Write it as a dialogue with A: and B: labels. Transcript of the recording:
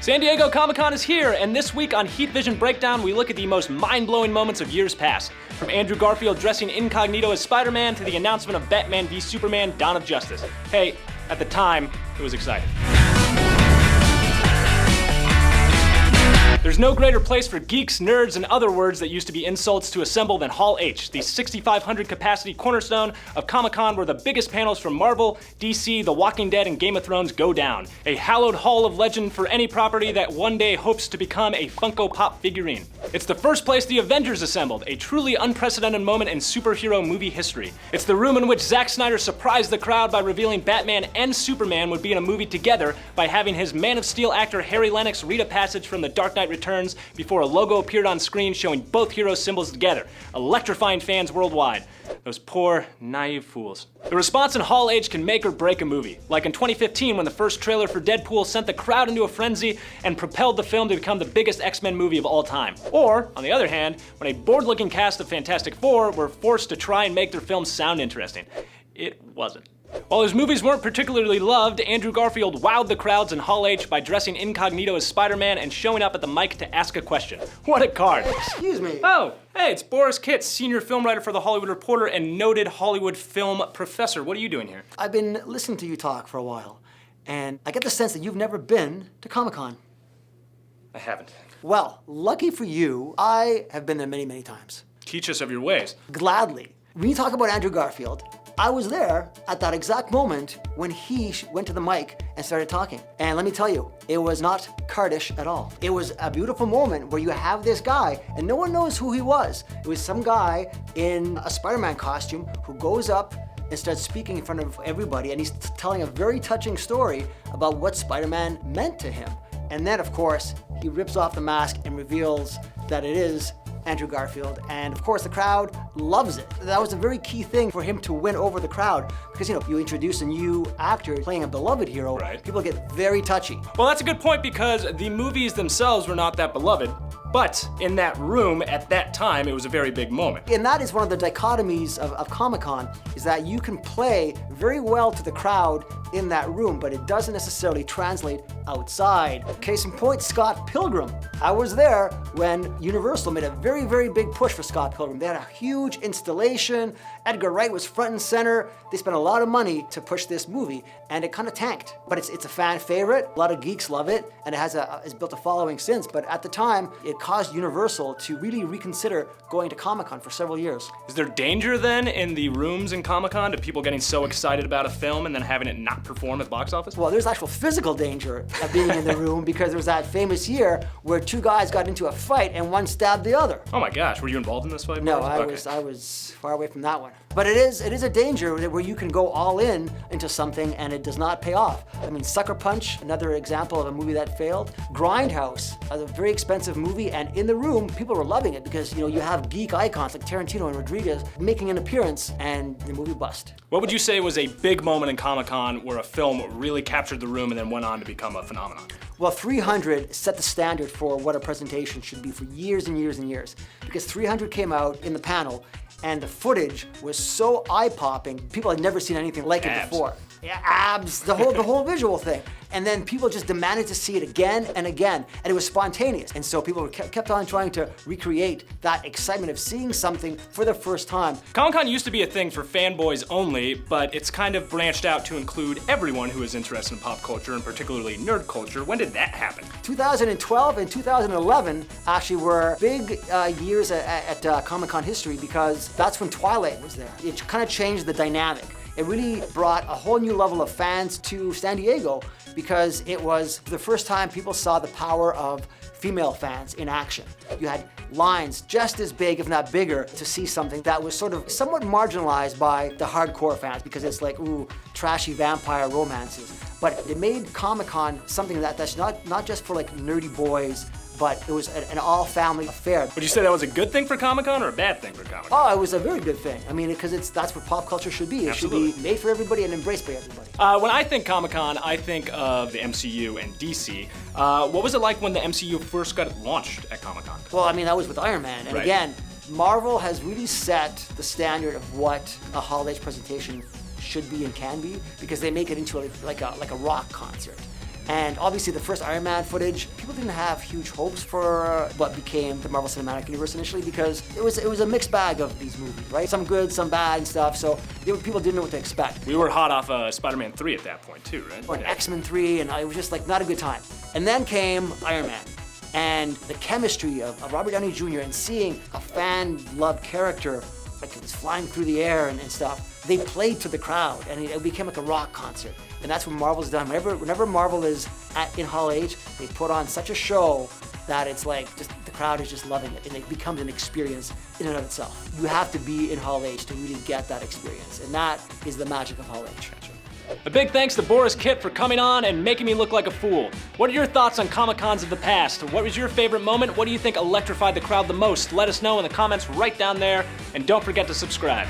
A: San Diego Comic-Con is here, and this week on Heat Vision Breakdown, we look at the most mind-blowing moments of years past. From Andrew Garfield dressing incognito as Spider-Man to the announcement of Batman v Superman: Dawn of Justice. Hey, at the time, it was exciting. There's no greater place for geeks, nerds, and other words that used to be insults to assemble than Hall H, the 6,500 capacity cornerstone of Comic-Con where the biggest panels from Marvel, DC, The Walking Dead, and Game of Thrones go down. A hallowed hall of legend for any property that one day hopes to become a Funko Pop figurine. It's the first place the Avengers assembled, a truly unprecedented moment in superhero movie history. It's the room in which Zack Snyder surprised the crowd by revealing Batman and Superman would be in a movie together by having his Man of Steel actor Harry Lennix read a passage from The Dark Knight Returns before a logo appeared on screen showing both hero symbols together, electrifying fans worldwide. Those poor, naive fools. The response in Hall H can make or break a movie. Like in 2015 when the first trailer for Deadpool sent the crowd into a frenzy and propelled the film to become the biggest X-Men movie of all time. Or, on the other hand, when a bored-looking cast of Fantastic Four were forced to try and make their film sound interesting. It wasn't. While his movies weren't particularly loved, Andrew Garfield wowed the crowds in Hall H by dressing incognito as Spider-Man and showing up at the mic to ask a question. What a card.
B: Excuse me.
A: Oh, hey, it's Boris Kitts, senior film writer for The Hollywood Reporter and noted Hollywood film professor. What are you doing here?
B: I've been listening to you talk for a while, and I get the sense that you've never been to Comic-Con.
A: I haven't.
B: Well, lucky for you, I have been there many, many times.
A: Teach us of your ways.
B: Gladly. When you talk about Andrew Garfield, I was there at that exact moment when he went to the mic and started talking. And let me tell you, it was not cardish at all. It was a beautiful moment where you have this guy and no one knows who he was. It was some guy in a Spider-Man costume who goes up and starts speaking in front of everybody, and he's telling a very touching story about what Spider-Man meant to him. And then, of course, he rips off the mask and reveals that it is Andrew Garfield, and of course the crowd loves it. That was a very key thing for him to win over the crowd, because you introduce a new actor playing a beloved hero,
A: right.
B: People get very touchy.
A: Well, that's a good point because the movies themselves were not that beloved, but in that room at that time, it was a very big moment.
B: And that is one of the dichotomies of Comic-Con, is that you can play very well to the crowd in that room, but it doesn't necessarily translate outside. Case in point, Scott Pilgrim. I was there when Universal made a very, very big push for Scott Pilgrim. They had a huge installation. Edgar Wright was front and center. They spent a lot of money to push this movie, and it kind of tanked. But it's a fan favorite. A lot of geeks love it, and it's built a following since. But at the time, it caused Universal to really reconsider going to Comic-Con for several years.
A: Is there danger then in the rooms in Comic-Con to people getting so excited about a film and then having it not perform at the box office?
B: Well, there's actual physical danger of being in the room because there was that famous year where two guys got into a fight and one stabbed the other.
A: Oh my gosh, were you involved in this fight?
B: No, I was far away from that one. But it is a danger where you can go all in into something and it does not pay off. I mean, Sucker Punch, another example of a movie that failed. Grindhouse, a very expensive movie, and in the room, people were loving it because you have geek icons like Tarantino and Rodriguez making an appearance, and the movie bust.
A: What would you say was a big moment in Comic-Con where a film really captured the room and then went on to become a phenomenon?
B: Well, 300 set the standard for what a presentation should be for years and years and years, because 300 came out in the panel and the footage was so eye-popping, people had never seen anything like it before. Yeah, abs, the whole visual thing. And then people just demanded to see it again and again, and it was spontaneous. And so people kept on trying to recreate that excitement of seeing something for the first time.
A: Comic-Con used to be a thing for fanboys only, but it's kind of branched out to include everyone who is interested in pop culture, and particularly nerd culture. When did that happen? 2012
B: and 2011 actually were big years at Comic-Con history because that's when Twilight was there. It kind of changed the dynamic. It really brought a whole new level of fans to San Diego because it was the first time people saw the power of female fans in action. You had lines just as big, if not bigger, to see something that was sort of somewhat marginalized by the hardcore fans because it's like, ooh, trashy vampire romances. But it made Comic-Con something that's not just for like nerdy boys, but it was an all-family affair.
A: Would you say that was a good thing for Comic-Con or a bad thing for Comic-Con?
B: Oh, it was a very good thing. I mean, because that's what pop culture should be. It
A: Absolutely.
B: should be made for everybody and embraced by everybody.
A: When I think Comic-Con, I think of the MCU and DC. What was it like when the MCU first got launched at Comic-Con?
B: Well, I mean, that was with Iron Man. And
A: Right.
B: again, Marvel has really set the standard of what a holiday presentation should be and can be because they make it into like a rock concert. And obviously the first Iron Man footage, people didn't have huge hopes for what became the Marvel Cinematic Universe initially, because it was a mixed bag of these movies, right? Some good, some bad and stuff, so people didn't know what to expect.
A: We were hot off Spider-Man 3 at that point too, right?
B: Or X-Men 3, and it was just like not a good time. And then came Iron Man. And the chemistry of Robert Downey Jr. and seeing a fan-loved character, like it was flying through the air and stuff, they played to the crowd, and it became like a rock concert. And that's what Marvel's done. Whenever Marvel is in Hall H, they put on such a show that it's like just the crowd is just loving it, and it becomes an experience in and of itself. You have to be in Hall H to really get that experience, and that is the magic of Hall H.
A: A big thanks to Boris Kitt for coming on and making me look like a fool. What are your thoughts on Comic-Cons of the past? What was your favorite moment? What do you think electrified the crowd the most? Let us know in the comments right down there, and don't forget to subscribe.